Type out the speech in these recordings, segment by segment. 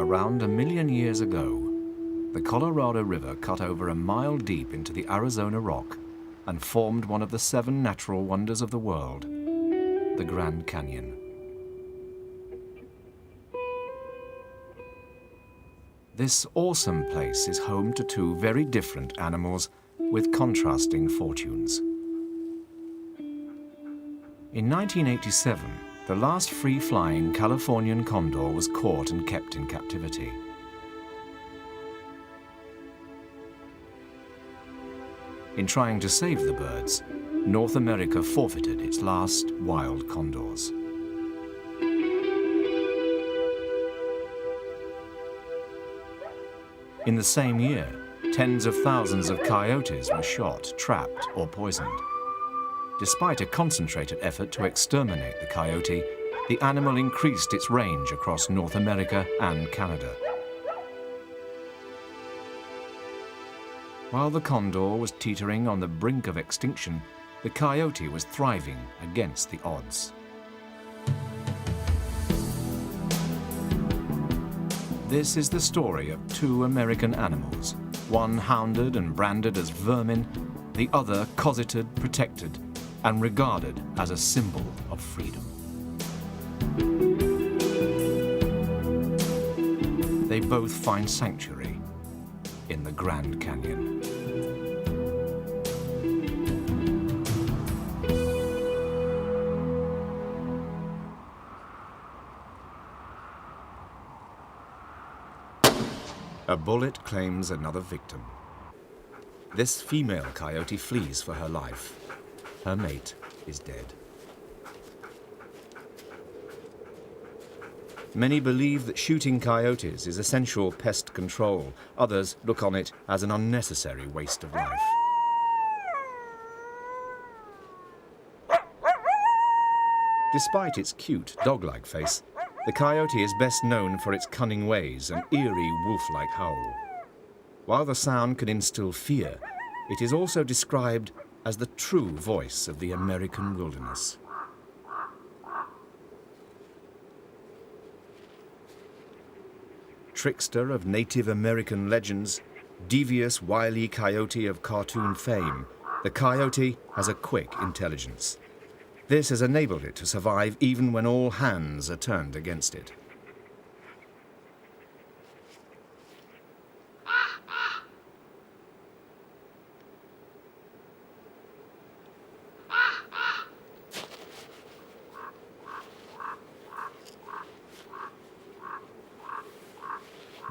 Around 1 million years ago, the Colorado River cut over 1 mile deep into the Arizona rock and formed one of the 7 natural wonders of the world, the Grand Canyon. This awesome place is home to 2 very different animals with contrasting fortunes. In 1987, the last free-flying Californian condor was caught and kept in captivity. In trying to save the birds, North America forfeited its last wild condors. In the same year, tens of thousands of coyotes were shot, trapped, or poisoned. Despite a concentrated effort to exterminate the coyote, the animal increased its range across North America and Canada. While the condor was teetering on the brink of extinction, the coyote was thriving against the odds. This is the story of 2 American animals, one hounded and branded as vermin, the other cosseted, protected, and regarded as a symbol of freedom. They both find sanctuary in the Grand Canyon. A bullet claims another victim. This female coyote flees for her life. Her mate is dead. Many believe that shooting coyotes is essential pest control. Others look on it as an unnecessary waste of life. Despite its cute, dog-like face, the coyote is best known for its cunning ways and eerie wolf-like howl. While the sound can instill fear, it is also described as the true voice of the American wilderness. Trickster of Native American legends, devious wily coyote of cartoon fame, the coyote has a quick intelligence. This has enabled it to survive even when all hands are turned against it.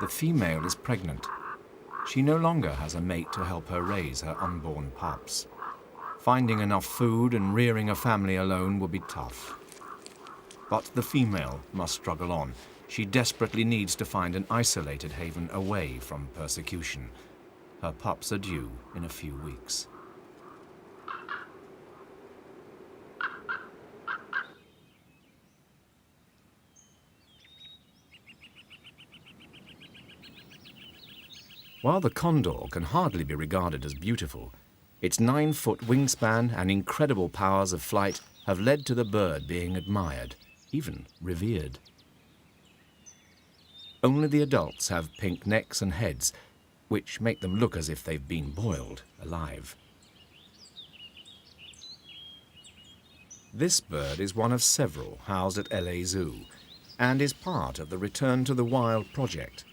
The female is pregnant. She no longer has a mate to help her raise her unborn pups. Finding enough food and rearing a family alone will be tough. But the female must struggle on. She desperately needs to find an isolated haven away from persecution. Her pups are due in a few weeks. While the condor can hardly be regarded as beautiful, its 9-foot wingspan and incredible powers of flight have led to the bird being admired, even revered. Only the adults have pink necks and heads, which make them look as if they've been boiled alive. This bird is one of several housed at LA Zoo and is part of the Return to the Wild project.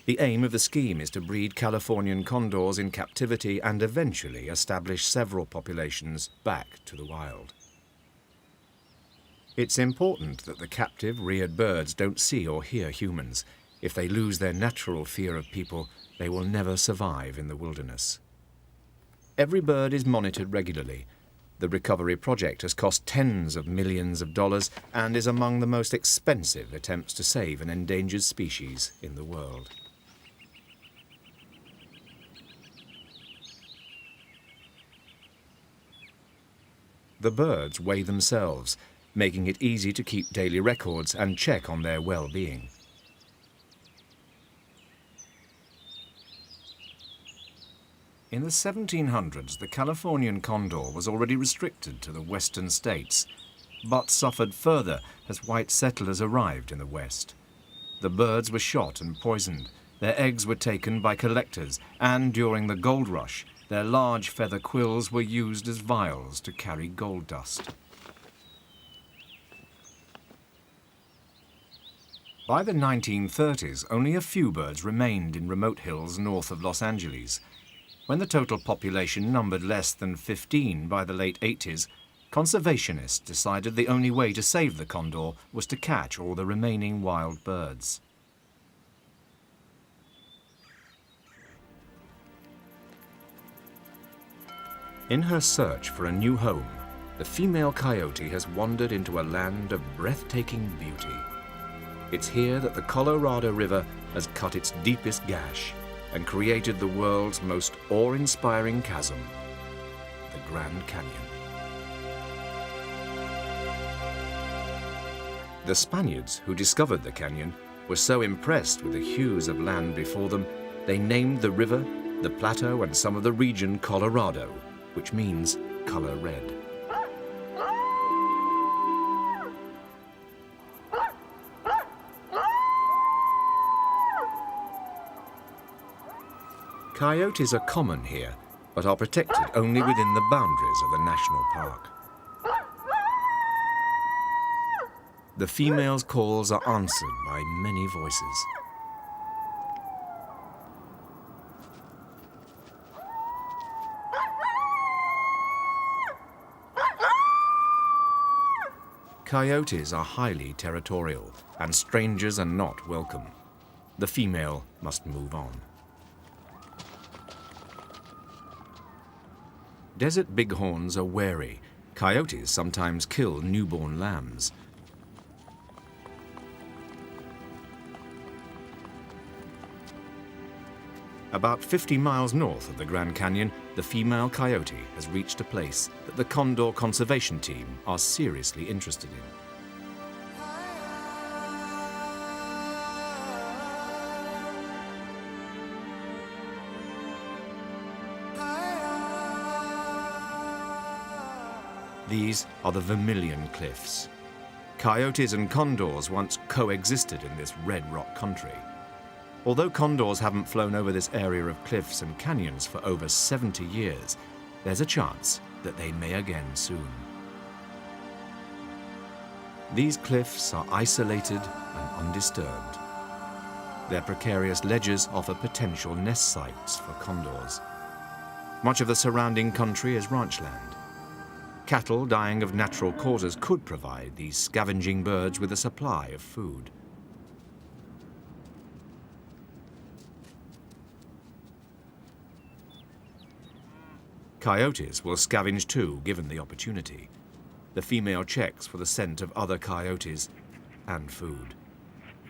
The aim of the scheme is to breed Californian condors in captivity and eventually establish several populations back to the wild. It's important that the captive, reared birds don't see or hear humans. If they lose their natural fear of people, they will never survive in the wilderness. Every bird is monitored regularly. The recovery project has cost tens of millions of dollars and is among the most expensive attempts to save an endangered species in the world. The birds weigh themselves, making it easy to keep daily records and check on their well-being. In the 1700s, the Californian condor was already restricted to the western states, but suffered further as white settlers arrived in the West. The birds were shot and poisoned. Their eggs were taken by collectors, and during the gold rush, their large feather quills were used as vials to carry gold dust. By the 1930s, only a few birds remained in remote hills north of Los Angeles. When the total population numbered less than 15 by the late 80s, conservationists decided the only way to save the condor was to catch all the remaining wild birds. In her search for a new home, the female coyote has wandered into a land of breathtaking beauty. It's here that the Colorado River has cut its deepest gash and created the world's most awe-inspiring chasm, the Grand Canyon. The Spaniards who discovered the canyon were so impressed with the hues of land before them, they named the river, the plateau, and some of the region Colorado, which means color red. Coyotes are common here, but are protected only within the boundaries of the national park. The female's calls are answered by many voices. Coyotes are highly territorial, and strangers are not welcome. The female must move on. Desert bighorns are wary. Coyotes sometimes kill newborn lambs. About 50 miles north of the Grand Canyon, the female coyote has reached a place that the condor conservation team are seriously interested in. These are the Vermilion Cliffs. Coyotes and condors once coexisted in this red rock country. Although condors haven't flown over this area of cliffs and canyons for over 70 years, there's a chance that they may again soon. These cliffs are isolated and undisturbed. Their precarious ledges offer potential nest sites for condors. Much of the surrounding country is ranchland. Cattle dying of natural causes could provide these scavenging birds with a supply of food. Coyotes will scavenge too, given the opportunity. The female checks for the scent of other coyotes and food.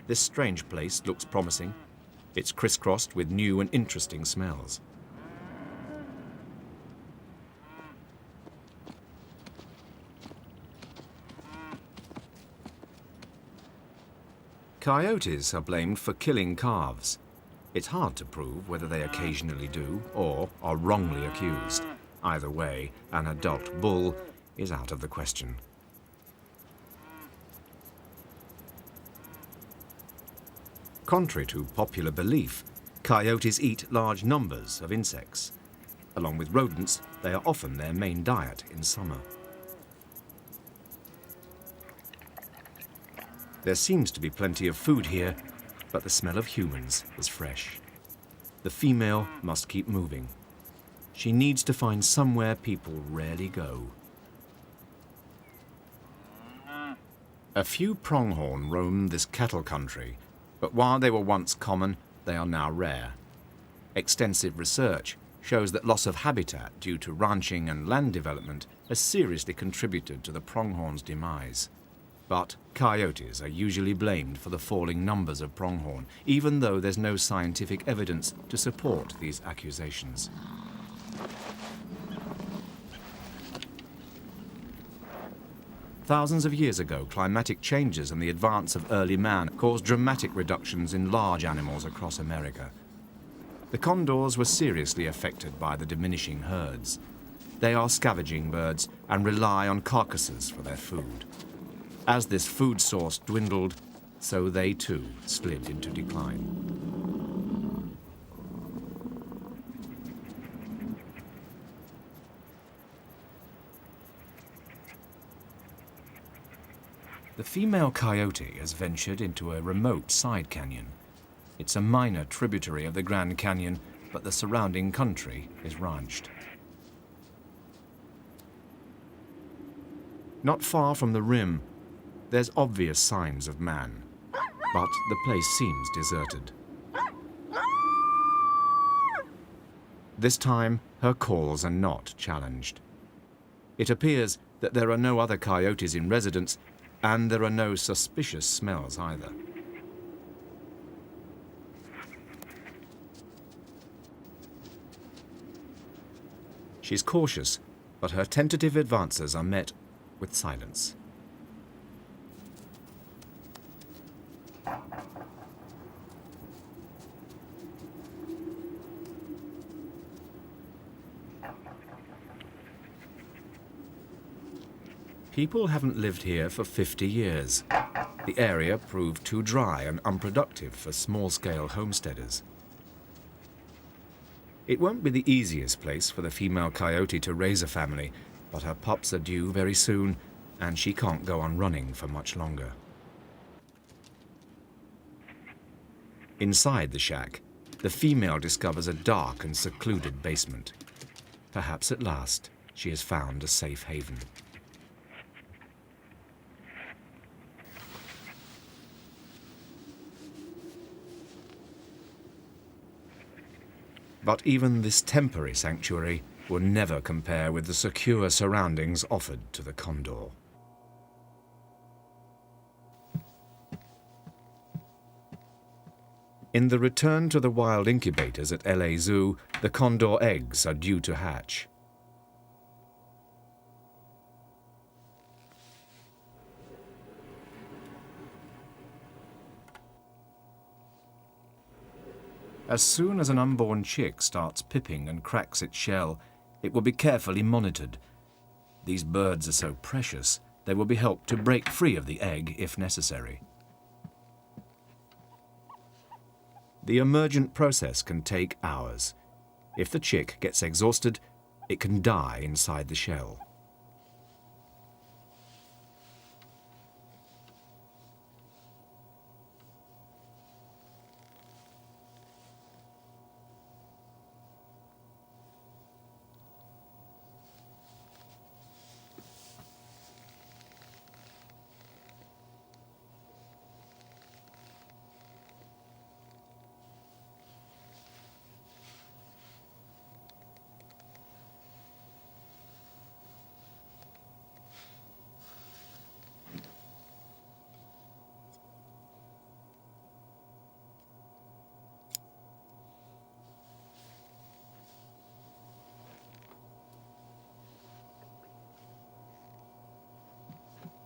This strange place looks promising. It's crisscrossed with new and interesting smells. Coyotes are blamed for killing calves. It's hard to prove whether they occasionally do or are wrongly accused. Either way, an adult bull is out of the question. Contrary to popular belief, coyotes eat large numbers of insects. Along with rodents, they are often their main diet in summer. There seems to be plenty of food here, but the smell of humans is fresh. The female must keep moving. She needs to find somewhere people rarely go. A few pronghorn roam this cattle country, but while they were once common, they are now rare. Extensive research shows that loss of habitat due to ranching and land development has seriously contributed to the pronghorn's demise. But coyotes are usually blamed for the falling numbers of pronghorn, even though there's no scientific evidence to support these accusations. Thousands of years ago, climatic changes and the advance of early man caused dramatic reductions in large animals across America. The condors were seriously affected by the diminishing herds. They are scavenging birds and rely on carcasses for their food. As this food source dwindled, so they too slid into decline. The female coyote has ventured into a remote side canyon. It's a minor tributary of the Grand Canyon, but the surrounding country is ranched. Not far from the rim, there's obvious signs of man, but the place seems deserted. This time, her calls are not challenged. It appears that there are no other coyotes in residence, and there are no suspicious smells either. She's cautious, but her tentative advances are met with silence. People haven't lived here for 50 years. The area proved too dry and unproductive for small-scale homesteaders. It won't be the easiest place for the female coyote to raise a family, but her pups are due very soon, and she can't go on running for much longer. Inside the shack, the female discovers a dark and secluded basement. Perhaps at last she has found a safe haven. But even this temporary sanctuary will never compare with the secure surroundings offered to the condor. In the return to the wild incubators at LA Zoo, the condor eggs are due to hatch. As soon as an unborn chick starts pipping and cracks its shell, it will be carefully monitored. These birds are so precious, they will be helped to break free of the egg if necessary. The emergent process can take hours. If the chick gets exhausted, it can die inside the shell.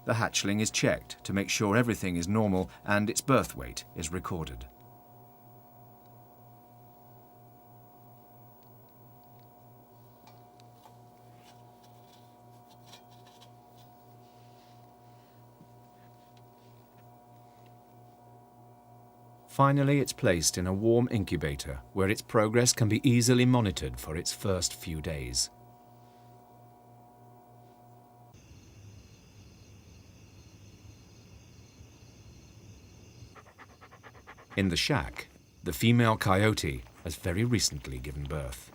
The hatchling is checked to make sure everything is normal and its birth weight is recorded. Finally, it's placed in a warm incubator where its progress can be easily monitored for its first few days. In the shack, the female coyote has very recently given birth.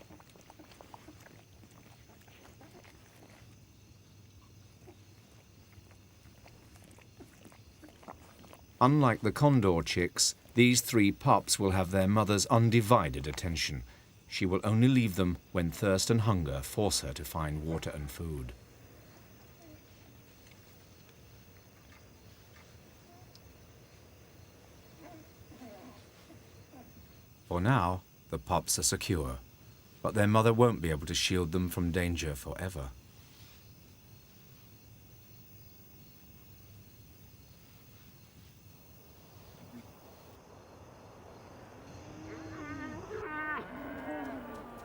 Unlike the condor chicks, these 3 pups will have their mother's undivided attention. She will only leave them when thirst and hunger force her to find water and food. For now, the pups are secure, but their mother won't be able to shield them from danger forever.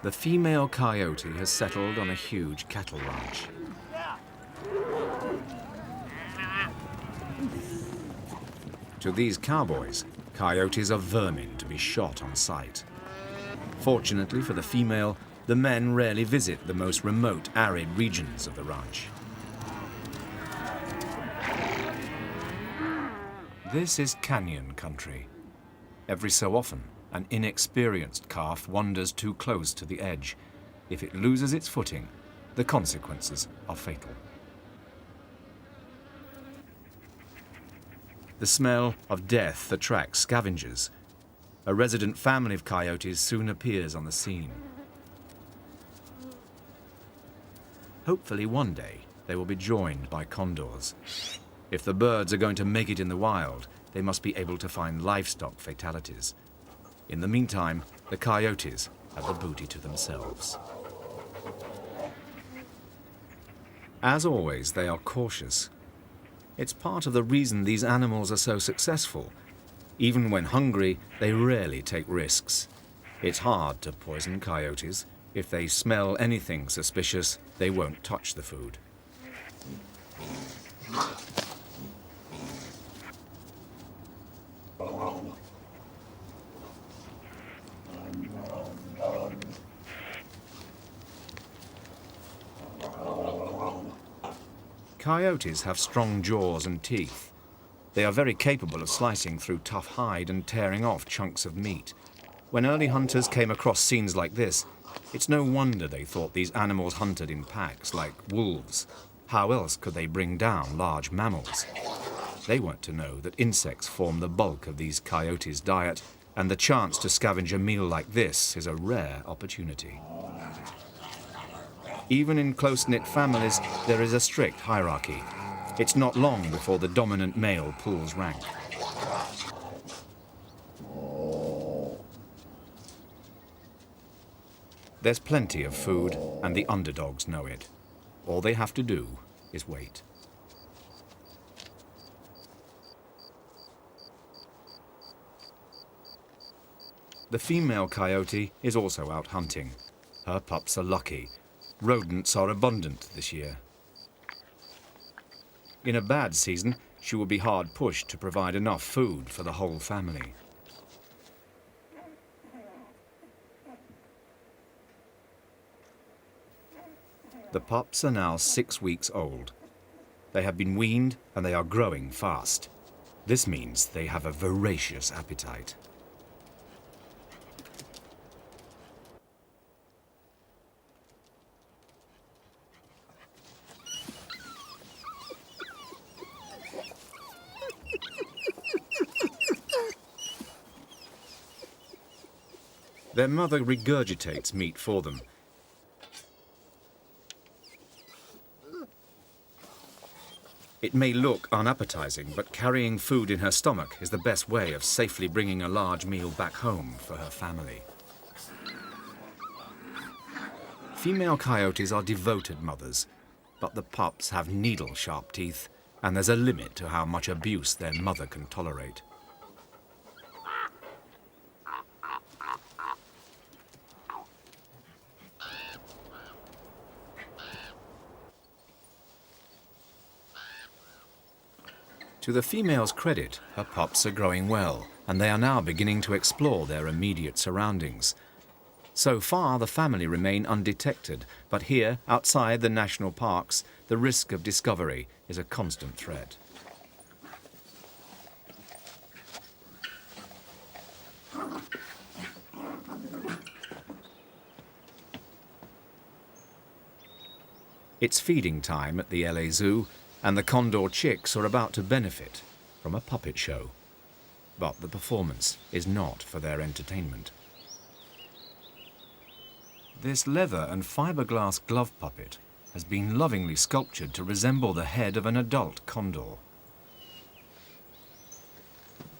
The female coyote has settled on a huge cattle ranch. To these cowboys, coyotes are vermin to be shot on sight. Fortunately for the female, the men rarely visit the most remote, arid regions of the ranch. This is canyon country. Every so often, an inexperienced calf wanders too close to the edge. If it loses its footing, the consequences are fatal. The smell of death attracts scavengers. A resident family of coyotes soon appears on the scene. Hopefully one day they will be joined by condors. If the birds are going to make it in the wild, they must be able to find livestock fatalities. In the meantime, the coyotes have the booty to themselves. As always, they are cautious. It's part of the reason these animals are so successful. Even when hungry, they rarely take risks. It's hard to poison coyotes. If they smell anything suspicious, they won't touch the food. Coyotes have strong jaws and teeth. They are very capable of slicing through tough hide and tearing off chunks of meat. When early hunters came across scenes like this, it's no wonder they thought these animals hunted in packs like wolves. How else could they bring down large mammals? They weren't to know that insects form the bulk of these coyotes' diet, and the chance to scavenge a meal like this is a rare opportunity. Even in close-knit families, there is a strict hierarchy. It's not long before the dominant male pulls rank. There's plenty of food, and the underdogs know it. All they have to do is wait. The female coyote is also out hunting. Her pups are lucky. Rodents are abundant this year. In a bad season, she will be hard pushed to provide enough food for the whole family. The pups are now 6 weeks old. They have been weaned and they are growing fast. This means they have a voracious appetite. Their mother regurgitates meat for them. It may look unappetizing, but carrying food in her stomach is the best way of safely bringing a large meal back home for her family. Female coyotes are devoted mothers, but the pups have needle-sharp teeth, and there's a limit to how much abuse their mother can tolerate. To the female's credit, her pups are growing well, and they are now beginning to explore their immediate surroundings. So far, the family remain undetected, but here, outside the national parks, the risk of discovery is a constant threat. It's feeding time at the LA Zoo, and the condor chicks are about to benefit from a puppet show. But the performance is not for their entertainment. This leather and fiberglass glove puppet has been lovingly sculptured to resemble the head of an adult condor.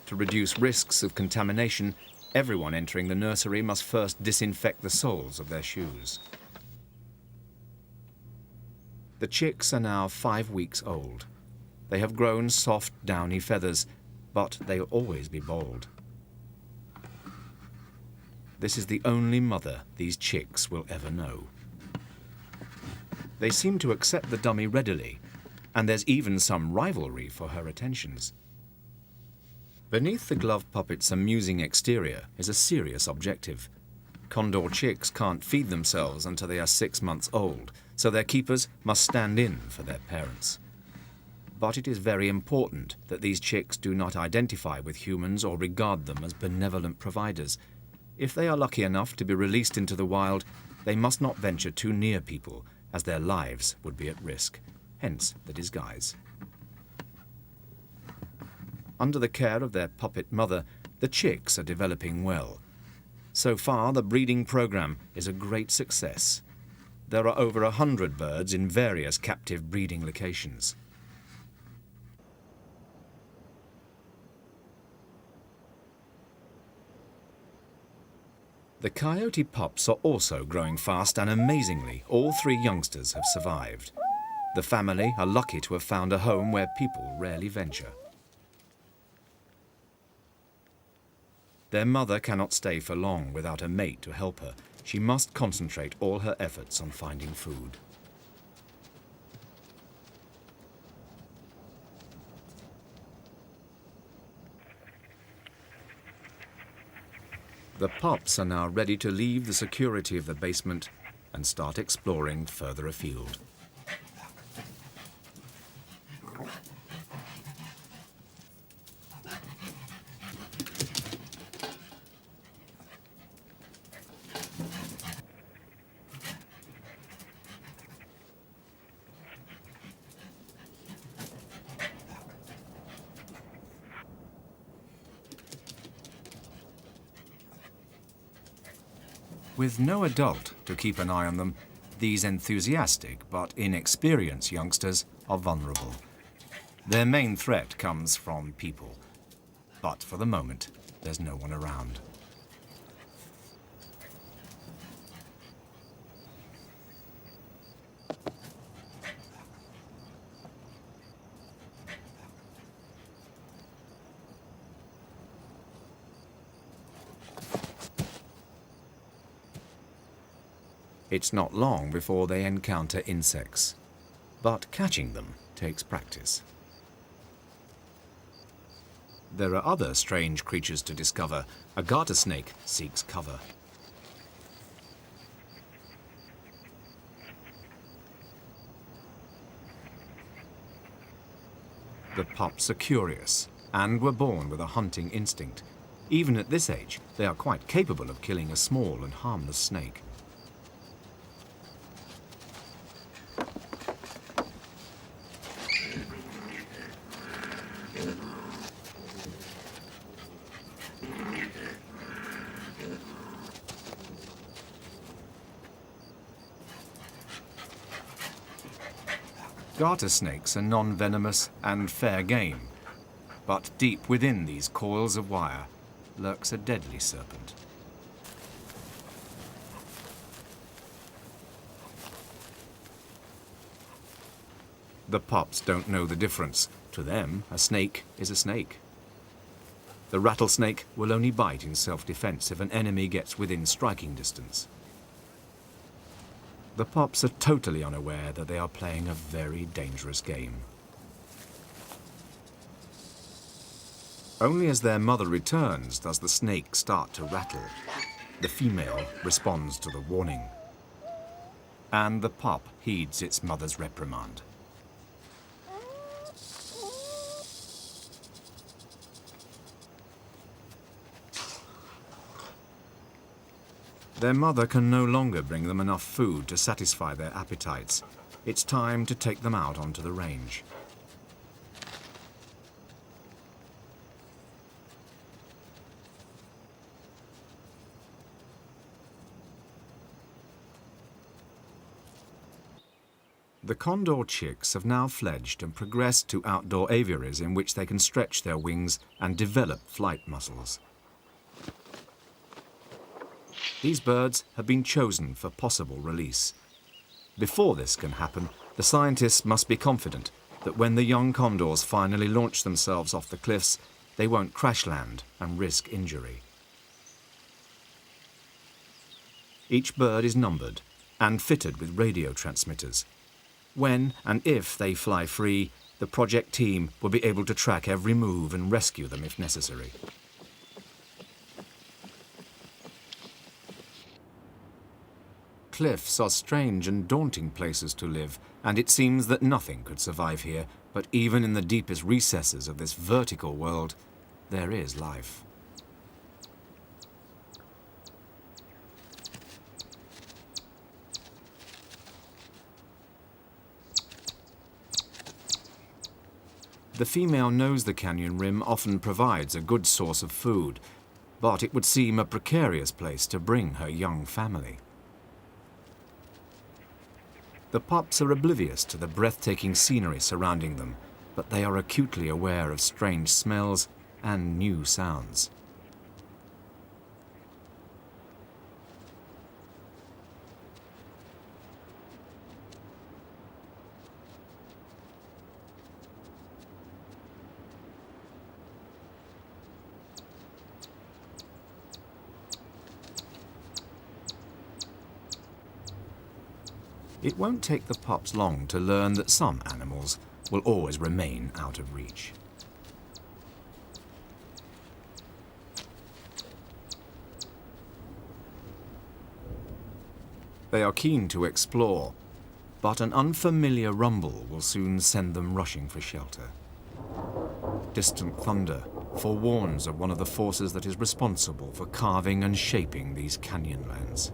To reduce risks of contamination, everyone entering the nursery must first disinfect the soles of their shoes. The chicks are now 5 weeks old. They have grown soft, downy feathers, but they'll always be bald. This is the only mother these chicks will ever know. They seem to accept the dummy readily, and there's even some rivalry for her attentions. Beneath the glove puppet's amusing exterior is a serious objective. Condor chicks can't feed themselves until they are 6 months old, so their keepers must stand in for their parents. But it is very important that these chicks do not identify with humans or regard them as benevolent providers. If they are lucky enough to be released into the wild, they must not venture too near people, as their lives would be at risk, hence the disguise. Under the care of their puppet mother, the chicks are developing well. So far, the breeding program is a great success. There are over 100 birds in various captive breeding locations. The coyote pups are also growing fast, and amazingly, all 3 youngsters have survived. The family are lucky to have found a home where people rarely venture. Their mother cannot stay for long without a mate to help her. She must concentrate all her efforts on finding food. The pups are now ready to leave the security of the basement and start exploring further afield. With no adult to keep an eye on them, these enthusiastic but inexperienced youngsters are vulnerable. Their main threat comes from people, but for the moment, there's no one around. It's not long before they encounter insects, but catching them takes practice. There are other strange creatures to discover. A garter snake seeks cover. The pups are curious and were born with a hunting instinct. Even at this age, they are quite capable of killing a small and harmless snake. Garter snakes are non-venomous and fair game, but deep within these coils of wire lurks a deadly serpent. The pups don't know the difference. To them, a snake is a snake. The rattlesnake will only bite in self-defense if an enemy gets within striking distance. The pups are totally unaware that they are playing a very dangerous game. Only as their mother returns does the snake start to rattle. The female responds to the warning, and the pup heeds its mother's reprimand. Their mother can no longer bring them enough food to satisfy their appetites. It's time to take them out onto the range. The condor chicks have now fledged and progressed to outdoor aviaries in which they can stretch their wings and develop flight muscles. These birds have been chosen for possible release. Before this can happen, the scientists must be confident that when the young condors finally launch themselves off the cliffs, they won't crash land and risk injury. Each bird is numbered and fitted with radio transmitters. When and if they fly free, The project team will be able to track every move and rescue them if necessary. Cliffs are strange and daunting places to live, and it seems that nothing could survive here, but even in the deepest recesses of this vertical world, there is life. The female knows the canyon rim often provides a good source of food, but it would seem a precarious place to bring her young family. The pups are oblivious to the breathtaking scenery surrounding them, but they are acutely aware of strange smells and new sounds. It won't take the pups long to learn that some animals will always remain out of reach. They are keen to explore, but an unfamiliar rumble will soon send them rushing for shelter. Distant thunder forewarns of one of the forces that is responsible for carving and shaping these canyon lands.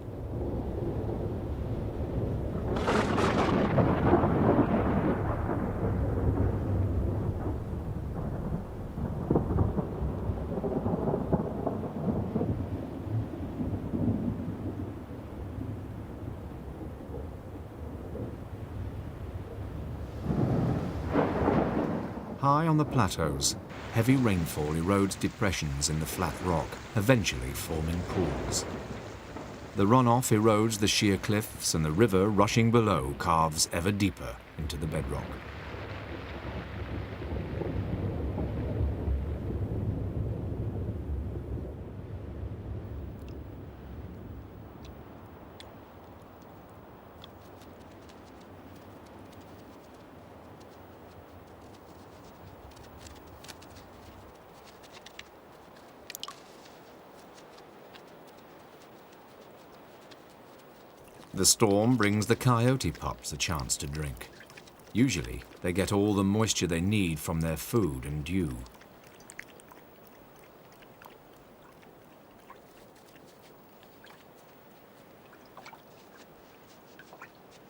High on the plateaus, heavy rainfall erodes depressions in the flat rock, eventually forming pools. The runoff erodes the sheer cliffs, and the river rushing below carves ever deeper into the bedrock. The storm brings the coyote pups a chance to drink. Usually, they get all the moisture they need from their food and dew.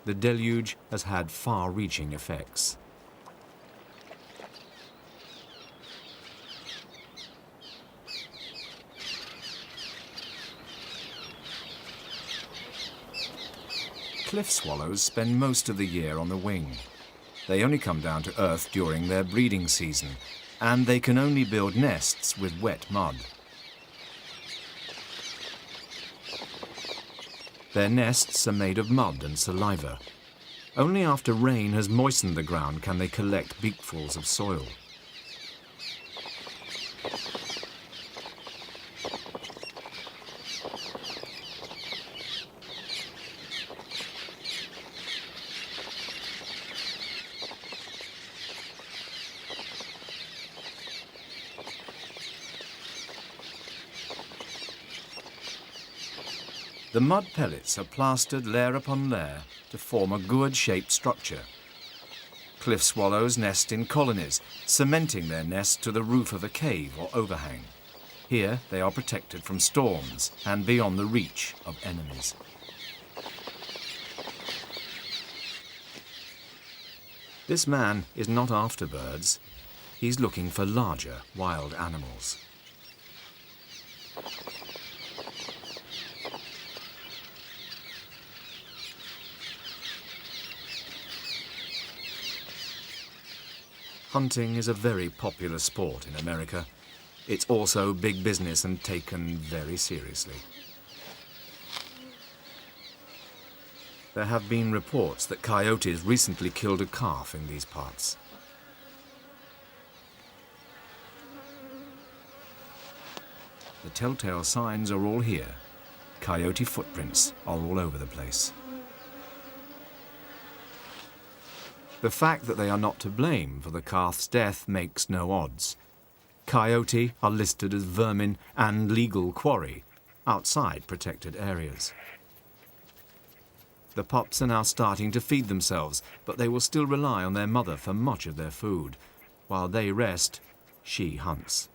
The deluge has had far-reaching effects. Cliff swallows spend most of the year on the wing. They only come down to Earth during their breeding season, and they can only build nests with wet mud. Their nests are made of mud and saliva. Only after rain has moistened the ground can they collect beakfuls of soil. The mud pellets are plastered layer upon layer to form a gourd-shaped structure. Cliff swallows nest in colonies, cementing their nest to the roof of a cave or overhang. Here they are protected from storms and beyond the reach of enemies. This man is not after birds. He's looking for larger wild animals. Hunting is a very popular sport in America. It's also big business and taken very seriously. There have been reports that coyotes recently killed a calf in these parts. The telltale signs are all here. Coyote footprints are all over the place. The fact that they are not to blame for the calf's death makes no odds. Coyote are listed as vermin and legal quarry outside protected areas. The pups are now starting to feed themselves, but they will still rely on their mother for much of their food. While they rest, she hunts.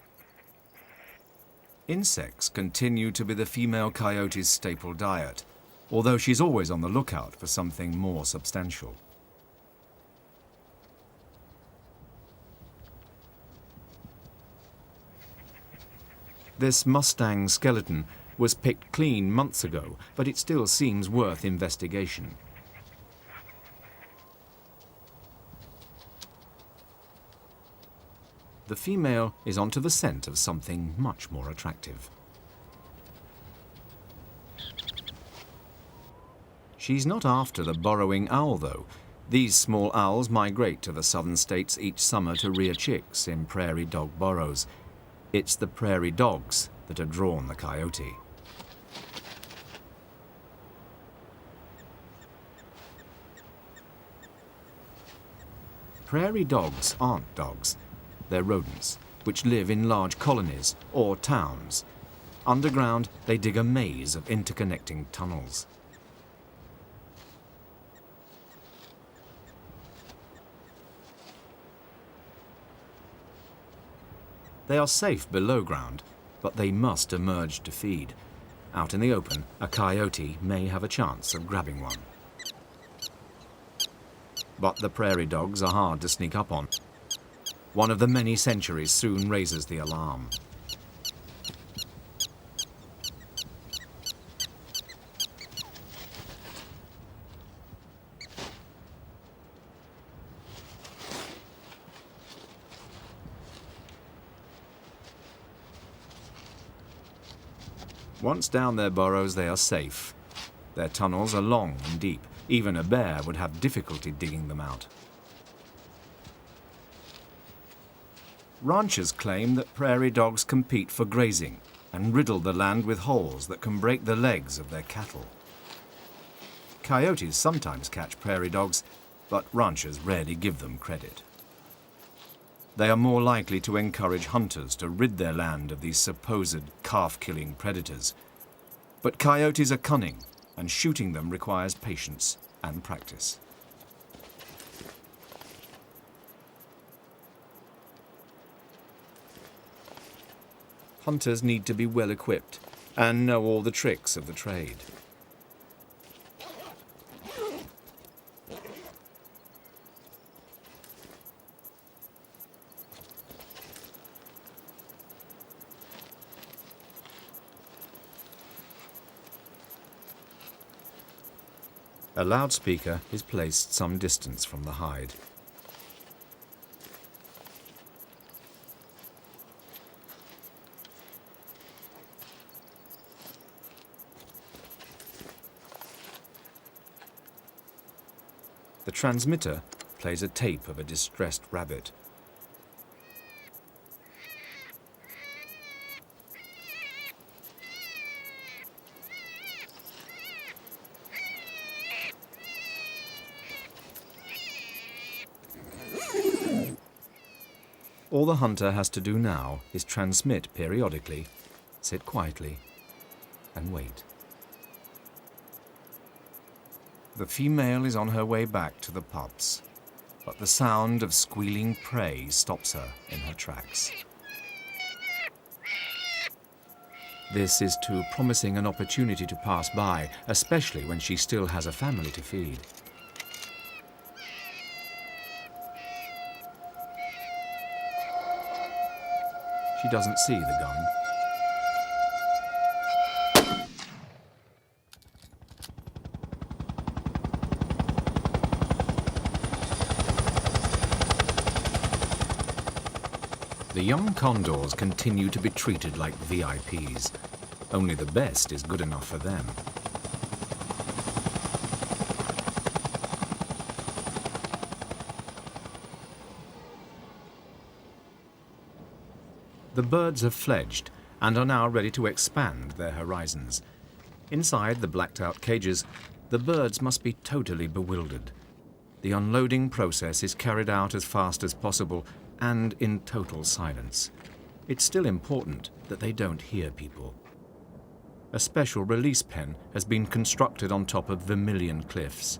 Insects continue to be the female coyote's staple diet, although she's always on the lookout for something more substantial. This Mustang skeleton was picked clean months ago, but it still seems worth investigation. The female is onto the scent of something much more attractive. She's not after the burrowing owl, though. These small owls migrate to the southern states each summer to rear chicks in prairie dog burrows. It's the prairie dogs that have drawn the coyote. Prairie dogs aren't dogs. They're rodents, which live in large colonies or towns. Underground, they dig a maze of interconnecting tunnels. They are safe below ground, but they must emerge to feed. Out in the open, a coyote may have a chance of grabbing one. But the prairie dogs are hard to sneak up on. One of the many centuries soon raises the alarm. Once down their burrows, they are safe. Their tunnels are long and deep. Even a bear would have difficulty digging them out. Ranchers claim that prairie dogs compete for grazing and riddle the land with holes that can break the legs of their cattle. Coyotes sometimes catch prairie dogs, but ranchers rarely give them credit. They are more likely to encourage hunters to rid their land of these supposed calf-killing predators. But coyotes are cunning, and shooting them requires patience and practice. Hunters need to be well equipped and know all the tricks of the trade. A loudspeaker is placed some distance from the hide. The transmitter plays a tape of a distressed rabbit. All the hunter has to do now is transmit periodically, sit quietly, and wait. The female is on her way back to the pups, but the sound of squealing prey stops her in her tracks. This is too promising an opportunity to pass by, especially when she still has a family to feed. She doesn't see the gun. The young condors continue to be treated like VIPs. Only the best is good enough for them. The birds have fledged and are now ready to expand their horizons. Inside the blacked-out cages, the birds must be totally bewildered. The unloading process is carried out as fast as possible and in total silence. It's still important that they don't hear people. A special release pen has been constructed on top of Vermilion Cliffs.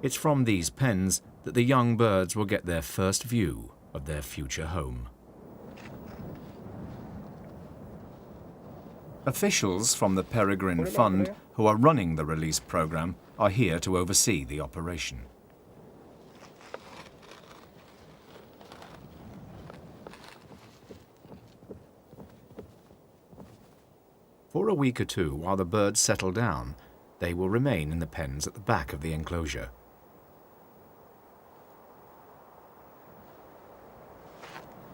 It's from these pens that the young birds will get their first view of their future home. Officials from the Peregrine Fund who are running the release program are here to oversee the operation. For a week or two, while the birds settle down, they will remain in the pens at the back of the enclosure.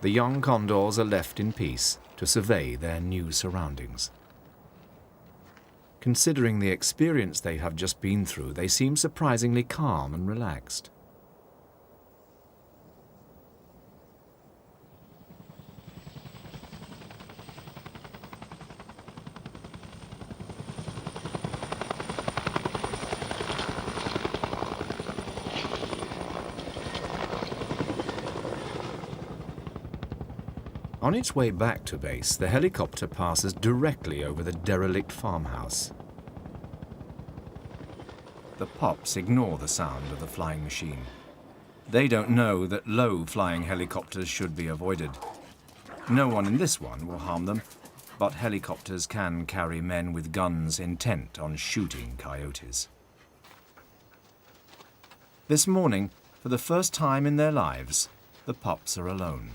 The young condors are left in peace to survey their new surroundings. Considering the experience they have just been through, they seem surprisingly calm and relaxed. On its way back to base, the helicopter passes directly over the derelict farmhouse. The pups ignore the sound of the flying machine. They don't know that low-flying helicopters should be avoided. No one in this one will harm them, but helicopters can carry men with guns intent on shooting coyotes. This morning, for the first time in their lives, the pups are alone.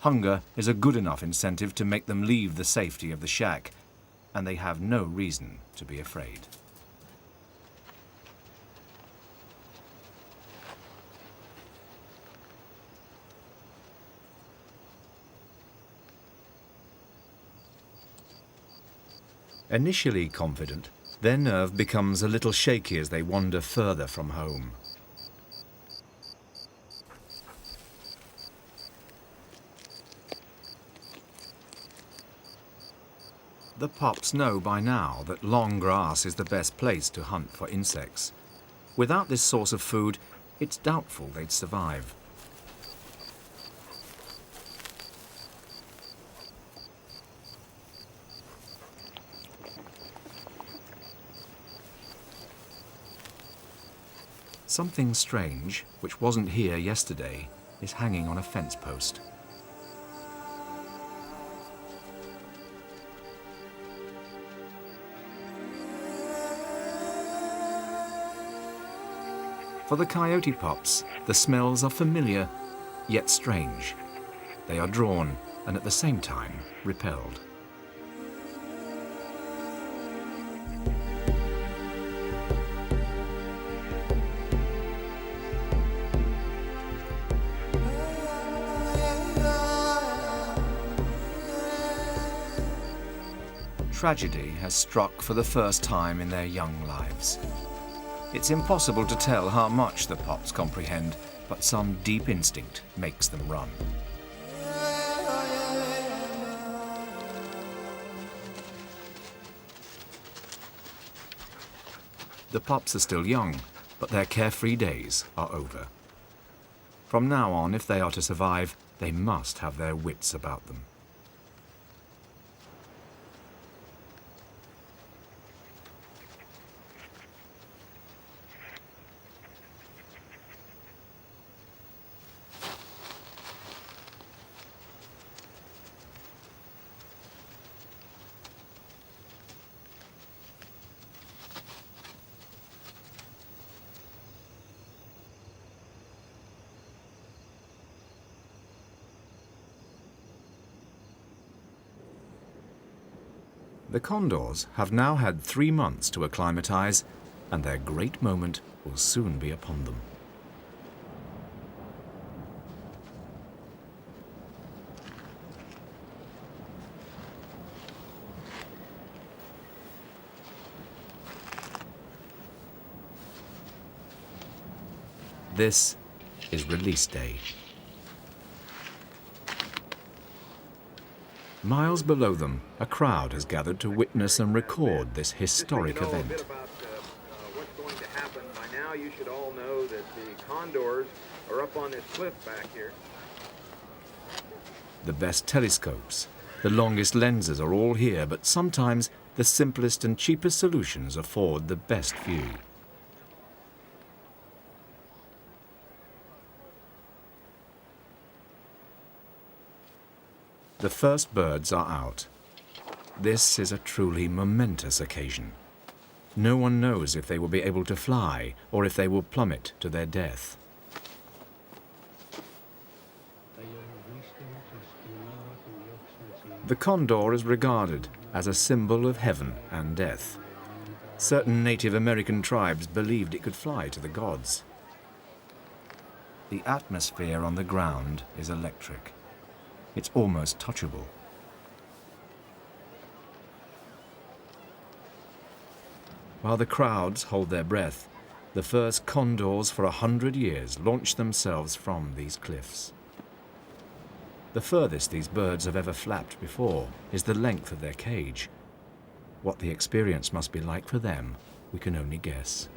Hunger is a good enough incentive to make them leave the safety of the shack, and they have no reason to be afraid. Initially confident, their nerve becomes a little shaky as they wander further from home. The pups know by now that long grass is the best place to hunt for insects. Without this source of food, it's doubtful they'd survive. Something strange, which wasn't here yesterday, is hanging on a fence post. For the coyote pups, the smells are familiar, yet strange. They are drawn and at the same time repelled. Tragedy has struck for the first time in their young lives. It's impossible to tell how much the pups comprehend, but some deep instinct makes them run. The pups are still young, but their carefree days are over. From now on, if they are to survive, they must have their wits about them. The condors have now had 3 months to acclimatize, and their great moment will soon be upon them. This is release day. Miles below them, a crowd has gathered to witness and record this historic event. What's going to happen happen, by now you should all know that the condors are up on this cliff back here. The best telescopes, the longest lenses are all here, but sometimes the simplest and cheapest solutions afford the best view. The first birds are out. This is a truly momentous occasion. No one knows if they will be able to fly or if they will plummet to their death. The condor is regarded as a symbol of heaven and death. Certain Native American tribes believed it could fly to the gods. The atmosphere on the ground is electric. It's almost touchable. While the crowds hold their breath, the first condors for 100 years launch themselves from these cliffs. The furthest these birds have ever flapped before is the length of their cage. What the experience must be like for them, we can only guess.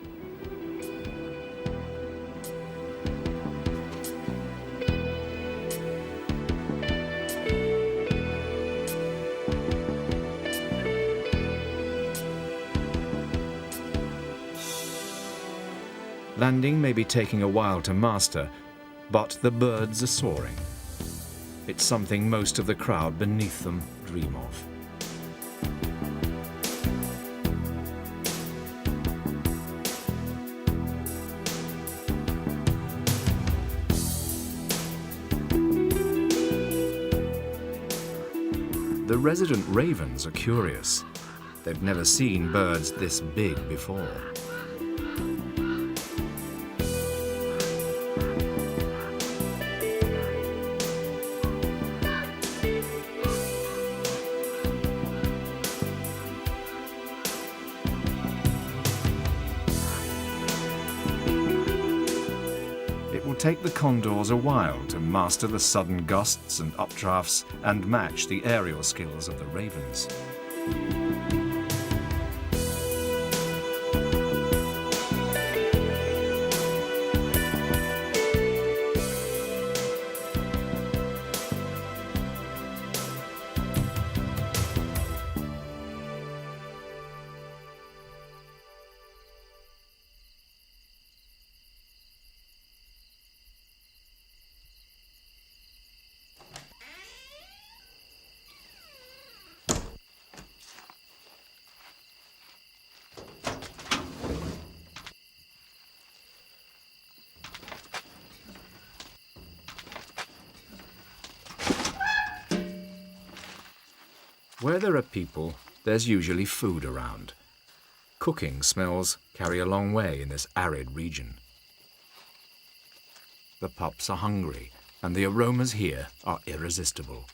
Landing may be taking a while to master, but the birds are soaring. It's something most of the crowd beneath them dream of. The resident ravens are curious. They've never seen birds this big before. It will take the condors a while to master the sudden gusts and updrafts and match the aerial skills of the ravens. Where there are people, there's usually food around. Cooking smells carry a long way in this arid region. The pups are hungry, and the aromas here are irresistible.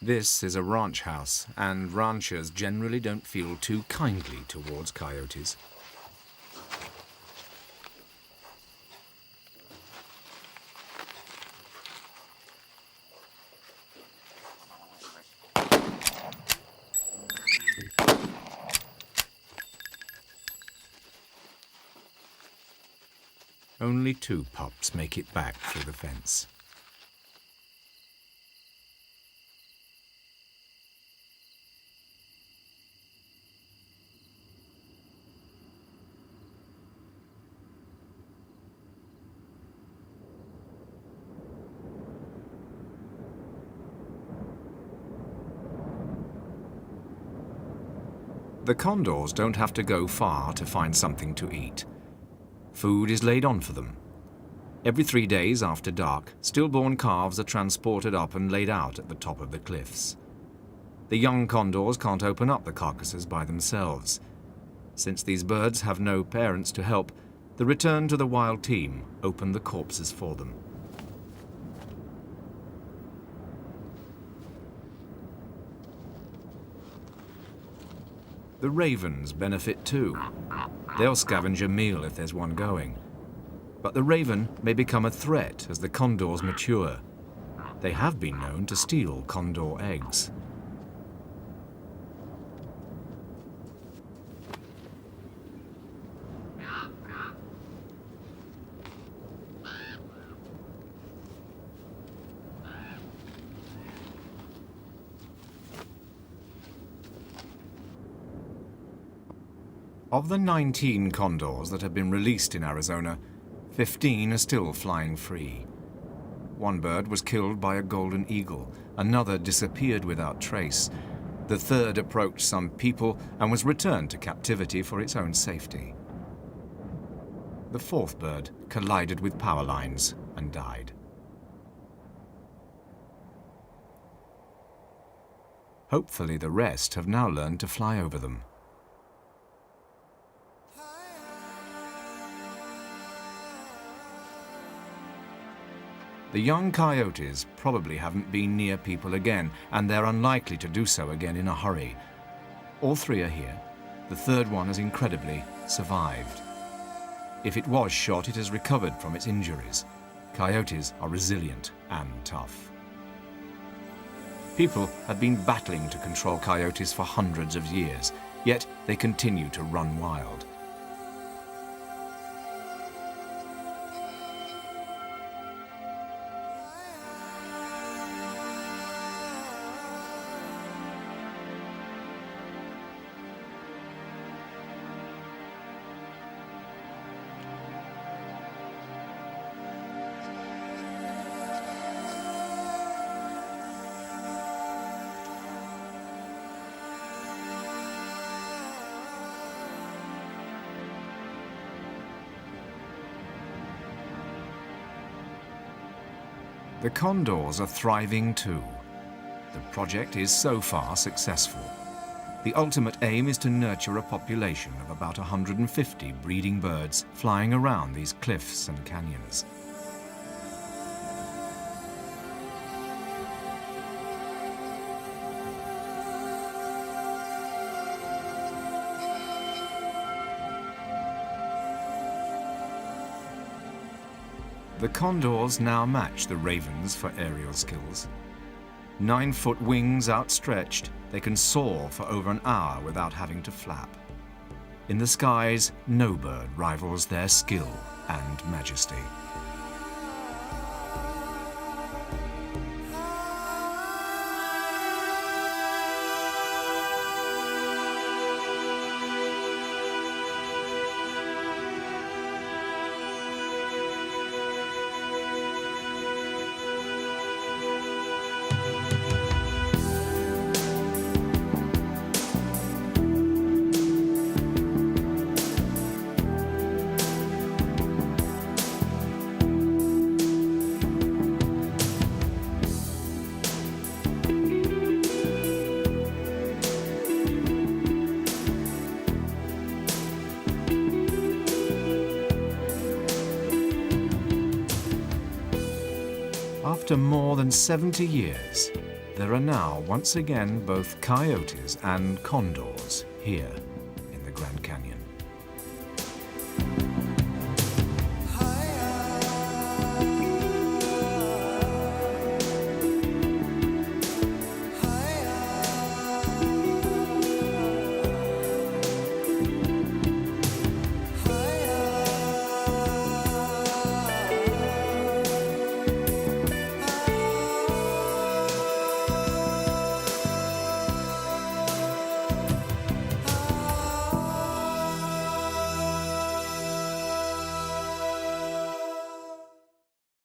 This is a ranch house, and ranchers generally don't feel too kindly towards coyotes. Only 2 pups make it back through the fence. The condors don't have to go far to find something to eat. Food is laid on for them. Every 3 days after dark, stillborn calves are transported up and laid out at the top of the cliffs. The young condors can't open up the carcasses by themselves. Since these birds have no parents to help, the return to the wild team open the corpses for them. The ravens benefit too. They'll scavenge a meal if there's one going. But the raven may become a threat as the condors mature. They have been known to steal condor eggs. Of the 19 condors that have been released in Arizona, 15 are still flying free. One bird was killed by a golden eagle, another disappeared without trace. The third approached some people and was returned to captivity for its own safety. The fourth bird collided with power lines and died. Hopefully the rest have now learned to fly over them. The young coyotes probably haven't been near people again, and they're unlikely to do so again in a hurry. All 3 are here. The third one has incredibly survived. If it was shot, it has recovered from its injuries. Coyotes are resilient and tough. People have been battling to control coyotes for hundreds of years, yet they continue to run wild. The condors are thriving too. The project is so far successful. The ultimate aim is to nurture a population of about 150 breeding birds flying around these cliffs and canyons. The condors now match the ravens for aerial skills. 9-foot wings outstretched, they can soar for over an hour without having to flap. In the skies, no bird rivals their skill and majesty. After more than 70 years, there are now once again both coyotes and condors here in the Grand Canyon.